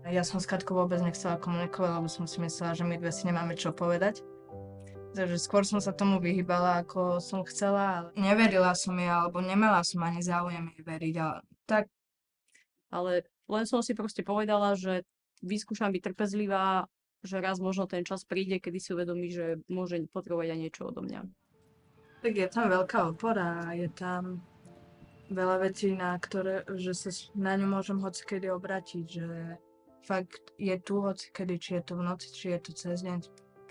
Ja som s Katkou vôbec nechcela komunikovať, lebo som si myslela, že my dve si nemáme čo povedať. Takže skôr som sa tomu vyhýbala, ako som chcela. Neverila som jej, alebo nemala som ani záujem jej veriť. Ale tak Ale len som si proste povedala, že vyskúšam byť trpezlivá, že raz možno ten čas príde, kedy si uvedomí, že môže potrebovať aj niečo odo mňa. tak je tam veľká opora, je tam veľa vecí, že sa na ňu môžem hocikedy obrátiť, že fakt je tu hocikedy, či je to v noci, či je to cez deň,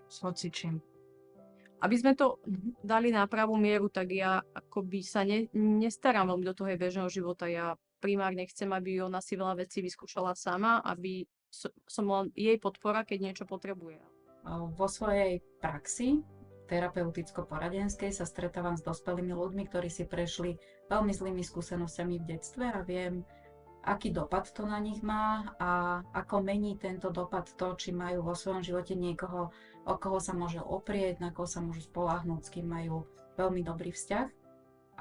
s hocičím. Aby sme to dali na pravú mieru, tak ja akoby sa nestaram veľmi do toho jej bežného života. Ja primárne chcem, aby ona si veľa vecí vyskúšala sama, aby som len jej podpora, keď niečo potrebuje. Vo svojej praxi terapeuticko-poradenskej sa stretávam s dospelými ľuďmi, ktorí si prešli veľmi zlými skúsenosťami v detstve a viem, aký dopad to na nich má a ako mení tento dopad to, či majú vo svojom živote niekoho, o koho sa môže oprieť, na koho sa môžu spoľahnúť, s kým majú veľmi dobrý vzťah.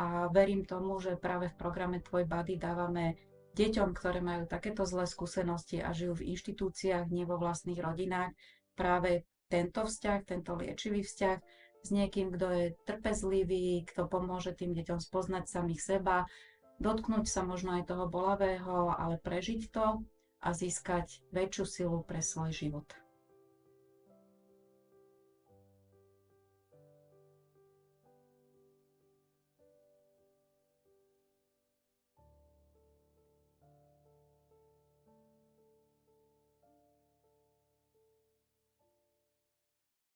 A verím tomu, že práve v programe Tvoj Buddy dávame deťom, ktoré majú takéto zlé skúsenosti a žijú v inštitúciách, nie vo vlastných rodinách, práve tento vzťah, tento liečivý vzťah s niekým, kto je trpezlivý, kto pomôže tým deťom spoznať samých seba, dotknúť sa možno aj toho bolavého, ale prežiť to a získať väčšiu silu pre svoj život.